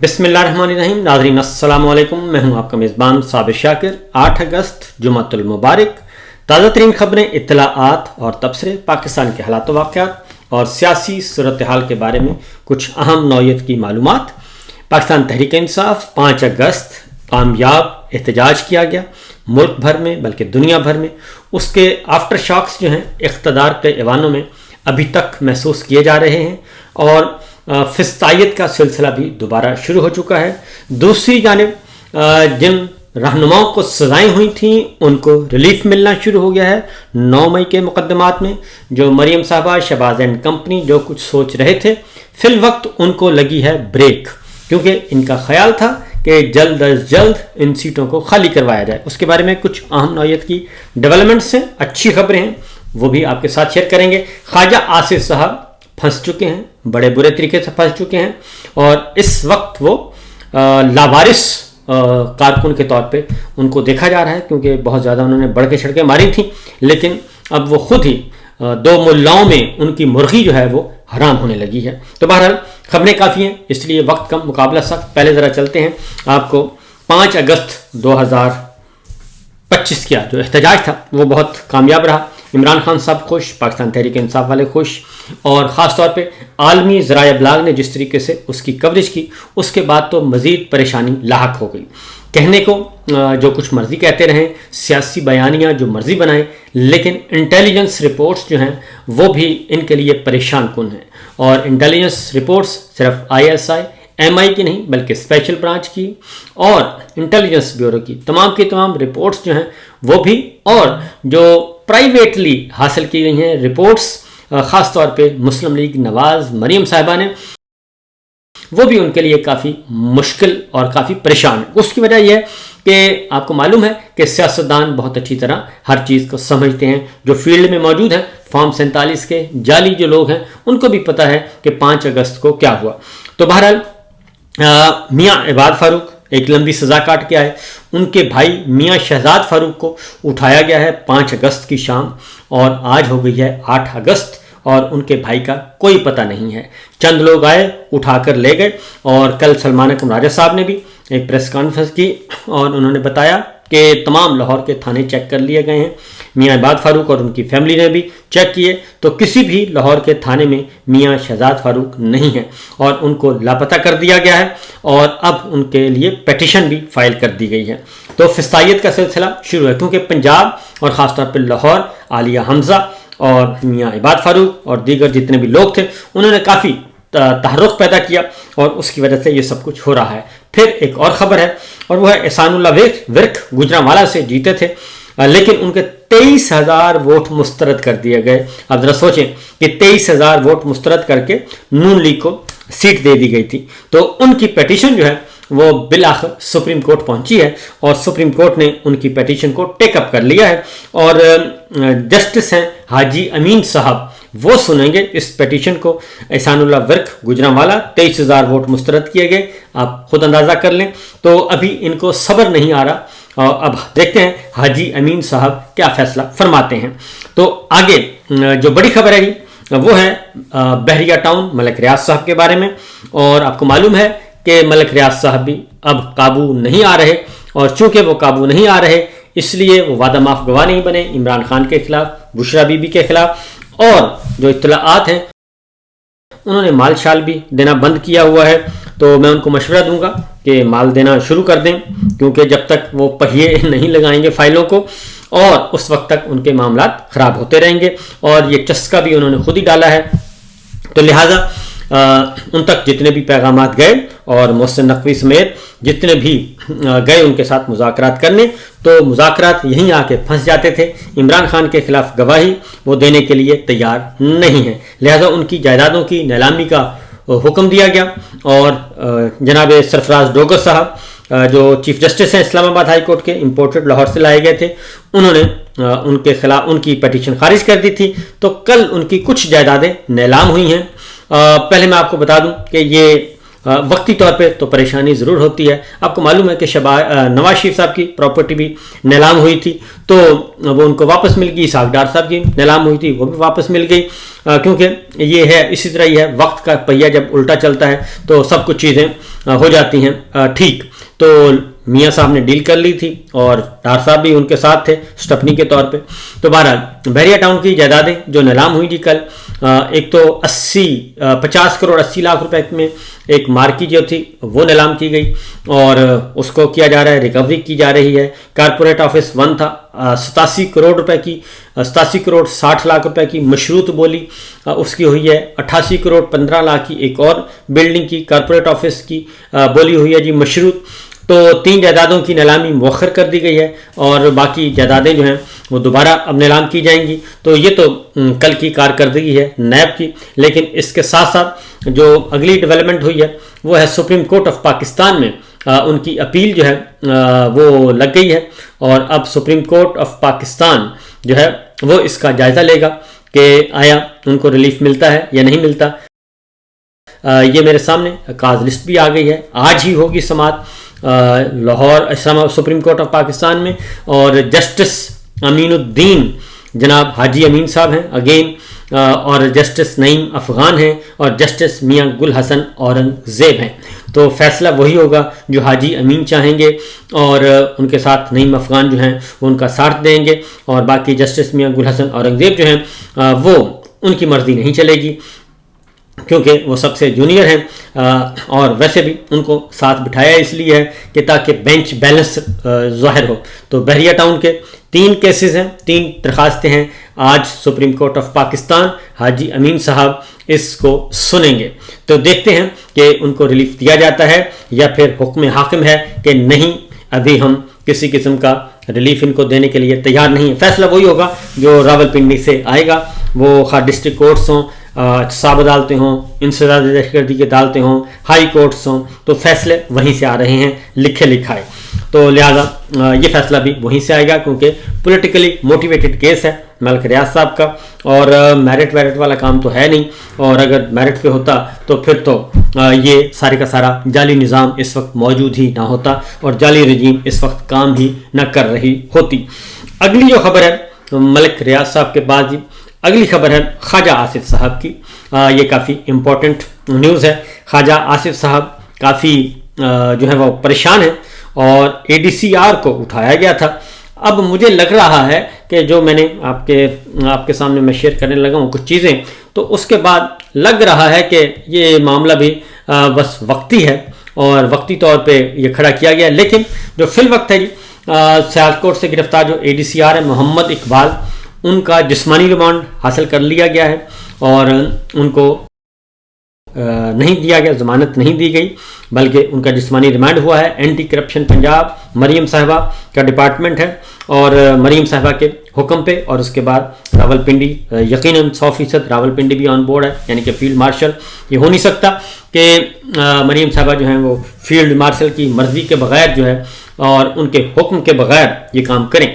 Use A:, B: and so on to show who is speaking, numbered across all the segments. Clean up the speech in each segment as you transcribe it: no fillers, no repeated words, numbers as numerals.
A: بسم اللہ الرحمن الرحیم. ناظرین السلام علیکم. میں ہوں آپ کا میزبان صابر شاکر. 8 اگست جمعۃ المبارک. تازہ ترین خبریں، اطلاعات اور تبصرے، پاکستان کے حالات و واقعات اور سیاسی صورتحال کے بارے میں کچھ اہم نوعیت کی معلومات. پاکستان تحریک انصاف 5 اگست کامیاب احتجاج کیا گیا ملک بھر میں بلکہ دنیا بھر میں. اس کے آفٹر شاکس جو ہیں اقتدار کے ایوانوں میں ابھی تک محسوس کیے جا رہے ہیں اور فسطائیت کا سلسلہ بھی دوبارہ شروع ہو چکا ہے. دوسری جانب جن رہنماؤں کو سزائیں ہوئی تھیں ان کو ریلیف ملنا شروع ہو گیا ہے. 9 مئی کے مقدمات میں جو مریم صاحبہ، شہباز اینڈ کمپنی جو کچھ سوچ رہے تھے، فی الوقت ان کو لگی ہے بریک، کیونکہ ان کا خیال تھا کہ جلد از جلد ان سیٹوں کو خالی کروایا جائے. اس کے بارے میں کچھ اہم نوعیت کی ڈیولپمنٹس ہیں، اچھی خبریں ہیں، وہ بھی آپ کے ساتھ شیئر کریں گے. خواجہ آصف صاحب پھنس چکے ہیں، بڑے برے طریقے سے پھنس چکے ہیں اور اس وقت وہ لاوارث کارکن کے طور پہ ان کو دیکھا جا رہا ہے، کیونکہ بہت زیادہ انہوں نے بڑھ کے سڑکیں ماری تھیں، لیکن اب وہ خود ہی 2 ملاؤں میں ان کی مرغی جو ہے وہ حرام ہونے لگی ہے. تو بہرحال خبریں کافی ہیں، اس لیے وقت کم، مقابلہ سخت. پہلے ذرا چلتے ہیں آپ کو 5 اگست 2025 کیا جو احتجاج تھا وہ بہت کامیاب رہا. عمران خان صاحب خوش، پاکستان تحریک انصاف والے خوش، اور خاص طور پہ عالمی ذرائع ابلاغ نے جس طریقے سے اس کی کوریج کی، اس کے بعد تو مزید پریشانی لاحق ہو گئی. کہنے کو جو کچھ مرضی کہتے رہیں، سیاسی بیانیاں جو مرضی بنائیں، لیکن انٹیلیجنس رپورٹس جو ہیں وہ بھی ان کے لیے پریشان کن ہیں. اور انٹیلیجنس رپورٹس صرف ISI MI کی نہیں بلکہ اسپیشل برانچ کی اور انٹیلیجنس بیورو کی تمام رپورٹس جو ہیں وہ بھی، اور جو پرائیویٹلی حاصل کی گئی ہیں رپورٹس، خاص طور پہ مسلم لیگ نواز مریم صاحبہ نے، وہ بھی ان کے لیے کافی مشکل اور کافی پریشان. اس کی وجہ یہ ہے کہ آپ کو معلوم ہے کہ سیاستدان بہت اچھی طرح ہر چیز کو سمجھتے ہیں. جو فیلڈ میں موجود ہیں، فارم 47 کے جعلی جو لوگ ہیں، ان کو بھی پتہ ہے کہ 5 اگست کو کیا ہوا. تو بہرحال میاں عباد فاروق ایک لمبی سزا کاٹ کے آئے. ان کے بھائی میاں شہزاد فاروق کو اٹھایا گیا ہے 5 اگست کی شام، اور آج ہو گئی ہے 8 اگست اور ان کے بھائی کا کوئی پتہ نہیں ہے. چند لوگ آئے، اٹھا کر لے گئے. اور کل سلمان اکرم راجہ صاحب نے بھی ایک پریس کانفرنس کی اور انہوں نے بتایا کہ تمام لاہور کے تھانے چیک کر لیے گئے ہیں. میاں عباد فاروق اور ان کی فیملی نے بھی چیک کیے تو کسی بھی لاہور کے تھانے میں میاں شہزاد فاروق نہیں ہے اور ان کو لاپتہ کر دیا گیا ہے، اور اب ان کے لیے پیٹیشن بھی فائل کر دی گئی ہے. تو فسطائیت کا سلسلہ شروع ہے، کیونکہ پنجاب اور خاص طور پہ لاہور، عالیہ حمزہ اور میاں عباد فاروق اور دیگر جتنے بھی لوگ تھے، انہوں نے کافی تحرک پیدا کیا اور اس کی وجہ سے یہ سب کچھ ہو رہا ہے. پھر ایک اور خبر ہے اور وہ ہے احسان اللہ ورک گوجرانوالہ سے جیتے تھے، لیکن ان کے 23,000 ووٹ مسترد کر دیے گئے. اب ذرا سوچیں کہ 23,000 ووٹ مسترد کر کے نون لیگ کو سیٹ دے دی گئی تھی. تو ان کی پیٹیشن جو ہے وہ بالآخر سپریم کورٹ پہنچی ہے اور سپریم کورٹ نے ان کی پیٹیشن کو ٹیک اپ کر لیا ہے، اور جسٹس ہیں حاجی امین صاحب، وہ سنیں گے اس پیٹیشن کو. احسان اللہ ورک گوجرانوالہ 23,000 ووٹ مسترد کیے گئے، آپ خود اندازہ کر لیں. تو ابھی ان کو صبر نہیں آ رہا، اور اب دیکھتے ہیں حاجی امین صاحب کیا فیصلہ فرماتے ہیں. تو آگے جو بڑی خبر ہے وہ ہے بحریہ ٹاؤن ملک ریاض صاحب کے بارے میں. اور آپ کو معلوم ہے کہ ملک ریاض صاحب بھی اب قابو نہیں آ رہے، اور چونکہ وہ قابو نہیں آ رہے اس لیے وہ وعدہ معاف گواہ نہیں بنے عمران خان کے خلاف، بشرا بی بی کے خلاف. اور جو اطلاعات ہیں انہوں نے مال شال بھی دینا بند کیا ہوا ہے. تو میں ان کو مشورہ دوں گا کہ مال دینا شروع کر دیں، کیونکہ جب تک وہ پہیے نہیں لگائیں گے فائلوں کو اور اس وقت تک ان کے معاملات خراب ہوتے رہیں گے. اور یہ چسکا بھی انہوں نے خود ہی ڈالا ہے. تو لہٰذا ان تک جتنے بھی پیغامات گئے اور محسن نقوی سمیت جتنے بھی گئے ان کے ساتھ مذاکرات کرنے، تو مذاکرات یہیں آ کے پھنس جاتے تھے. عمران خان کے خلاف گواہی وہ دینے کے لیے تیار نہیں ہیں، لہذا ان کی جائیدادوں کی نیلامی کا حکم دیا گیا. اور جناب سرفراز ڈوگر صاحب جو چیف جسٹس ہیں اسلام آباد ہائی کورٹ کے، امپورٹڈ لاہور سے لائے گئے تھے، انہوں نے ان کے خلاف ان کی پیٹیشن خارج کر دی تھی. تو کل ان کی کچھ جائیدادیں نیلام ہوئی ہیں. پہلے میں آپ کو بتا دوں کہ یہ وقتی طور پہ تو پریشانی ضرور ہوتی ہے. آپ کو معلوم ہے کہ نواز شریف صاحب کی پراپرٹی بھی نیلام ہوئی تھی تو وہ ان کو واپس مل گئی. اسحاق ڈار صاحب کی نیلام ہوئی تھی وہ بھی واپس مل گئی, کیونکہ یہ ہے اسی طرح ہی ہے, وقت کا پہیہ جب الٹا چلتا ہے تو سب کچھ چیزیں ہو جاتی ہیں ٹھیک. تو میاں صاحب نے ڈیل کر لی تھی اور ڈار صاحب بھی ان کے ساتھ تھے سٹپنی کے طور پہ. تو بہرحال بحریہ ٹاؤن کی جائیدادیں جو نیلام ہوئی تھی کل, ایک تو 50 کروڑ 80 لاکھ روپے میں ایک مارکی جو تھی وہ نیلام کی گئی اور اس کو کیا جا رہا ہے, ریکوری کی جا رہی ہے. کارپوریٹ آفس 1 تھا 87 کروڑ روپے کی, 87 کروڑ 60 لاکھ روپے کی مشروط بولی اس کی ہوئی ہے. 88 کروڑ 15 لاکھ کی ایک اور بلڈنگ کی کارپوریٹ آفس کی بولی ہوئی ہے جی مشروط. تو 3 جائیدادوں کی نیلامی مؤخر کر دی گئی ہے اور باقی جائیدادیں جو ہیں وہ دوبارہ اب نیلام کی جائیں گی. تو یہ تو کل کی کارکردگی ہے نیب کی. لیکن اس کے ساتھ ساتھ جو اگلی ڈیولپمنٹ ہوئی ہے وہ ہے سپریم کورٹ آف پاکستان میں ان کی اپیل جو ہے وہ لگ گئی ہے اور اب سپریم کورٹ آف پاکستان جو ہے وہ اس کا جائزہ لے گا کہ آیا ان کو ریلیف ملتا ہے یا نہیں ملتا. یہ میرے سامنے کاز لسٹ بھی آ گئی ہے, آج ہی ہوگی سماعت Lahore supreme court of Pakistan میں. اور جسٹس امین الدین جناب حاجی امین صاحب ہیں اگین, اور جسٹس نعیم افغان ہیں اور جسٹس میاں گل حسن اورنگزیب ہیں. تو فیصلہ وہی ہوگا جو حاجی امین چاہیں گے اور ان کے ساتھ نعیم افغان جو ہیں وہ ان کا ساتھ دیں گے, اور باقی جسٹس میاں گل حسن اورنگزیب جو ہیں وہ ان کی مرضی نہیں چلے گی کیونکہ وہ سب سے جونیئر ہیں. اور ویسے بھی ان کو ساتھ بٹھایا اس لیے ہے کہ تاکہ بینچ بیلنس ظاہر ہو. تو بحریہ ٹاؤن کے 3 کیسز ہیں, 3 درخواستیں ہیں. آج سپریم کورٹ آف پاکستان حاجی امین صاحب اس کو سنیں گے. تو دیکھتے ہیں کہ ان کو ریلیف دیا جاتا ہے یا پھر حکم حاکم ہے کہ نہیں ابھی ہم کسی قسم کا ریلیف ان کو دینے کے لیے تیار نہیں ہے. فیصلہ وہی ہوگا جو راولپنڈی سے آئے گا, وہ خواہ ڈسٹرکٹ کورٹس ہوں, احتساب عدالتیں ہوں, انسداد دہشت گردی کی عدالتیں ہوں, ہائی کورٹس ہوں, تو فیصلے وہیں سے آ رہے ہیں لکھے لکھائے. تو لہٰذا یہ فیصلہ بھی وہیں سے آئے گا کیونکہ پولیٹیکلی موٹیویٹڈ کیس ہے ملک ریاض صاحب کا, اور میرٹ ویرٹ والا کام تو ہے نہیں, اور اگر میرٹ پہ ہوتا تو پھر تو یہ سارے کا سارا جعلی نظام اس وقت موجود ہی نہ ہوتا اور جعلی رجیم اس وقت کام ہی نہ کر رہی ہوتی. اگلی جو خبر ہے ملک ریاض صاحب کے بعد اگلی خبر ہے خواجہ آصف صاحب کی. یہ کافی امپورٹنٹ نیوز ہے. خواجہ آصف صاحب کافی جو ہے وہ پریشان ہیں اور ADCR کو اٹھایا گیا تھا. اب مجھے لگ رہا ہے کہ جو میں نے آپ کے سامنے میں شیئر کرنے لگا ہوں کچھ چیزیں, تو اس کے بعد لگ رہا ہے کہ یہ معاملہ بھی بس وقتی ہے اور وقتی طور پہ یہ کھڑا کیا گیا. لیکن جو فی الوقت ہے جی سیالکوٹ سے گرفتار جو ADCR ہے محمد اقبال, ان کا جسمانی ریمانڈ حاصل کر لیا گیا ہے اور ان کو نہیں دیا گیا, ضمانت نہیں دی گئی بلکہ ان کا جسمانی ریمانڈ ہوا ہے. اینٹی کرپشن پنجاب مریم صاحبہ کا ڈپارٹمنٹ ہے اور مریم صاحبہ کے حکم پہ, اور اس کے بعد راولپنڈی یقیناً 100% راولپنڈی بھی آن بورڈ ہے, یعنی کہ فیلڈ مارشل. یہ ہو نہیں سکتا کہ مریم صاحبہ جو ہیں وہ فیلڈ مارشل کی مرضی کے بغیر جو ہے اور ان کے حکم کے بغیر یہ کام کریں.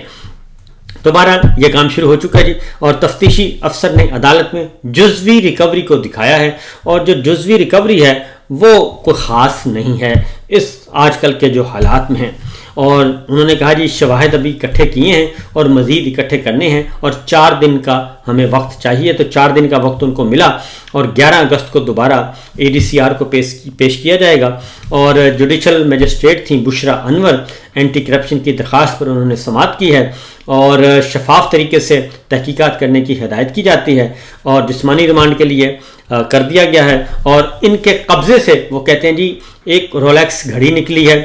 A: تو بہرحال یہ کام شروع ہو چکا ہے جی, اور تفتیشی افسر نے عدالت میں جزوی ریکوری کو دکھایا ہے, اور جو جزوی ریکوری ہے وہ کوئی خاص نہیں ہے اس آج کل کے جو حالات میں ہیں. اور انہوں نے کہا جی شواہد ابھی اکٹھے کیے ہیں اور مزید اکٹھے کرنے ہیں اور 4 دن کا ہمیں وقت چاہیے. تو 4 دن کا وقت ان کو ملا اور 11 اگست کو دوبارہ ADCR کو پیش کیا جائے گا. اور جوڈیشل مجسٹریٹ تھیں بشرا انور, اینٹی کرپشن کی درخواست پر انہوں نے سماعت کی ہے اور شفاف طریقے سے تحقیقات کرنے کی ہدایت کی جاتی ہے اور جسمانی ریمانڈ کے لیے کر دیا گیا ہے. اور ان کے قبضے سے وہ کہتے ہیں جی ایک رولیکس گھڑی نکلی ہے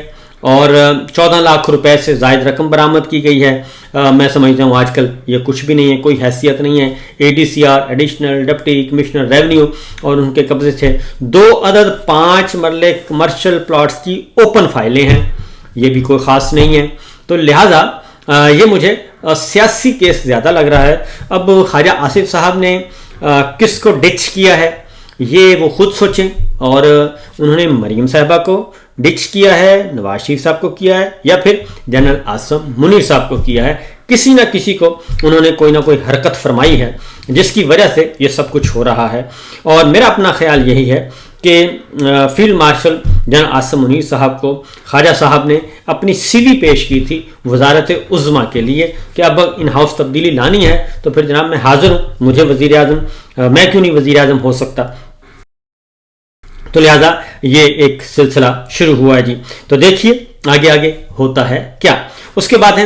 A: اور 14 لاکھ روپے سے زائد رقم برآمد کی گئی ہے. میں سمجھتا ہوں آج کل یہ کچھ بھی نہیں ہے, کوئی حیثیت نہیں ہے. ADCR additional deputy commissioner revenue, اور ان کے قبضے سے 2 عدد 5 مرلے کمرشل پلاٹس کی اوپن فائلیں ہیں, یہ بھی کوئی خاص نہیں ہے. تو لہٰذا یہ مجھے سیاسی کیس زیادہ لگ رہا ہے. اب خواجہ آصف صاحب نے کس کو ڈچ کیا ہے یہ وہ خود سوچیں, اور انہوں نے مریم صاحبہ کو ڈچ کیا ہے, نواز شریف صاحب کو کیا ہے, یا پھر جنرل عاصم منیر صاحب کو کیا ہے. کسی نہ کسی کو انہوں نے کوئی نہ کوئی حرکت فرمائی ہے جس کی وجہ سے یہ سب کچھ ہو رہا ہے. اور میرا اپنا خیال یہی ہے کہ field marshal general Asim Munir صاحب کو خواجہ صاحب نے اپنی سی وی پیش کی تھی وزارت عظمیٰ کے لیے کہ اب ان ہاؤس تبدیلی لانی ہے تو پھر جناب میں حاضر ہوں، مجھے وزیر اعظم، میں کیوں نہیں وزیر اعظم ہو سکتا. تو لہٰذا یہ ایک سلسلہ شروع ہوا ہے جی. تو دیکھیے آگے ہوتا ہے کیا. اس کے بعد ہیں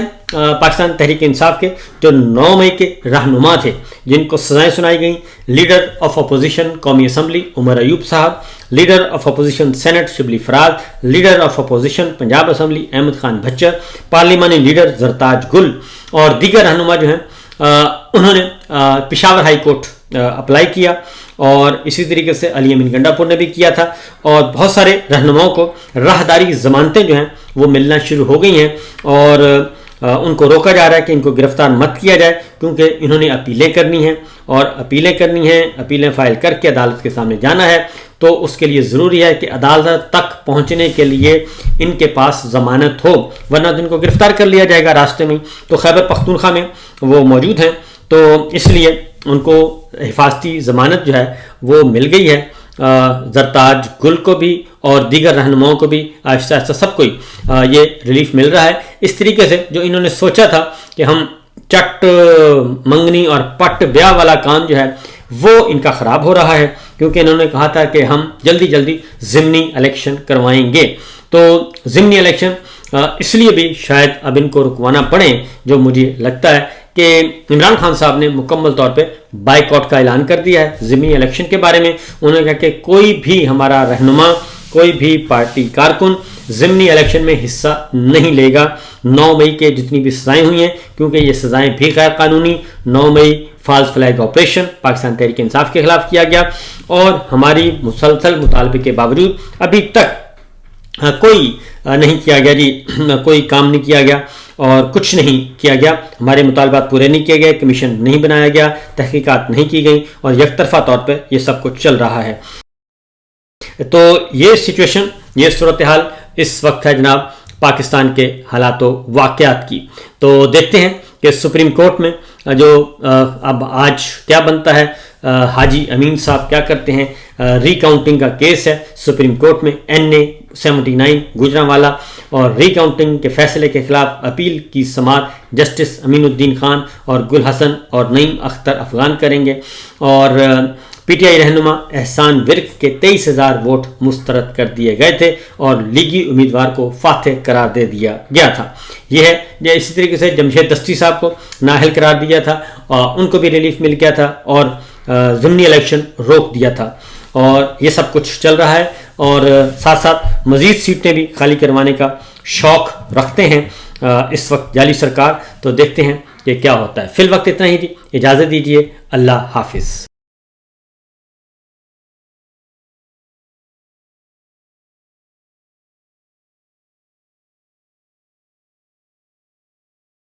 A: پاکستان تحریک انصاف کے جو 9 مئی کے رہنما تھے جن کو سزائیں سنائی گئیں، لیڈر آف اپوزیشن قومی اسمبلی عمر ایوب صاحب، leader of opposition senate Shibli Faraz, leader of opposition Punjab assembly Ahmed Khan Bachar, پارلیمانی لیڈر زرتاج گل اور دیگر رہنما جو ہیں انہوں نے پشاور ہائی کورٹ اپلائی کیا، اور اسی طریقے سے علی امین گنڈا پور نے بھی کیا تھا، اور بہت سارے رہنماؤں کو راہداری ضمانتیں جو ہیں وہ ملنا شروع ہو گئی ہیں، اور ان کو روکا جا رہا ہے کہ ان کو گرفتار مت کیا جائے کیونکہ انہوں نے اپیلیں کرنی ہیں، اور اپیلیں فائل کر کے عدالت کے سامنے جانا ہے. تو اس کے لیے ضروری ہے کہ عدالت تک پہنچنے کے لیے ان کے پاس ضمانت ہو، ورنہ تو ان کو گرفتار کر لیا جائے گا راستے میں. تو خیبر پختونخوا میں وہ موجود ہیں، تو اس لیے ان کو حفاظتی ضمانت جو ہے وہ مل گئی ہے. زرتاج گل کو بھی اور دیگر رہنماؤں کو بھی آہستہ آہستہ سب کو یہ ریلیف مل رہا ہے. اس طریقے سے جو انہوں نے سوچا تھا کہ ہم چٹ منگنی اور پٹ بیاہ والا کام جو ہے وہ ان کا خراب ہو رہا ہے، کیونکہ انہوں نے کہا تھا کہ ہم جلدی ضمنی الیکشن کروائیں گے. تو ضمنی الیکشن اس لیے بھی شاید اب ان کو رکوانا پڑے، جو مجھے لگتا ہے کہ عمران خان صاحب نے مکمل طور پہ بائیکاٹ کا اعلان کر دیا ہے ضمنی الیکشن کے بارے میں. انہوں نے کہا کہ کوئی بھی ہمارا رہنما، کوئی بھی پارٹی کارکن ضمنی الیکشن میں حصہ نہیں لے گا. 9 مئی کے جتنی بھی سزائیں ہوئی ہیں، کیونکہ یہ سزائیں بھی غیر قانونی، 9 مئی false flag operation Pakistan Tehreek Insaf کے خلاف کیا گیا، اور ہماری مسلسل مطالبے کے باوجود ابھی تک کوئی نہیں کیا گیا جی، کوئی کام نہیں کیا گیا اور کچھ نہیں کیا گیا. ہمارے مطالبات پورے نہیں کیے گئے، کمیشن نہیں بنایا گیا، تحقیقات نہیں کی گئیں، اور یک طرفہ طور پہ یہ سب کچھ چل رہا ہے. تو یہ سچویشن، یہ صورتحال اس وقت ہے جناب پاکستان کے حالات و واقعات کی. تو دیکھتے ہیں کہ سپریم کورٹ میں جو اب آج کیا بنتا ہے. حاجی امین صاحب کیا کرتے ہیں؟ ری کاؤنٹنگ کا کیس ہے سپریم کورٹ میں، NA 79 گوجرانوالا، اور ری کاؤنٹنگ کے فیصلے کے خلاف اپیل کی سماعت جسٹس امین الدین خان اور گل حسن اور نعیم اختر افغان کریں گے. اور PTI رہنما احسان ورک کے 23,000 ووٹ مسترد کر دیے گئے تھے اور لیگی امیدوار کو فاتح قرار دے دیا گیا تھا. یہ ہے اسی طریقے سے جمشید دستی صاحب کو نااہل قرار دیا تھا، اور ان کو بھی ریلیف مل گیا تھا، اور ضمنی الیکشن روک دیا تھا. اور یہ سب کچھ چل رہا ہے، اور ساتھ ساتھ مزید سیٹیں بھی خالی کروانے کا شوق رکھتے ہیں اس وقت جعلی سرکار. تو دیکھتے ہیں کہ کیا ہوتا ہے. فی الوقت اتنا ہی جی، اجازت دیجیے، اللہ حافظ.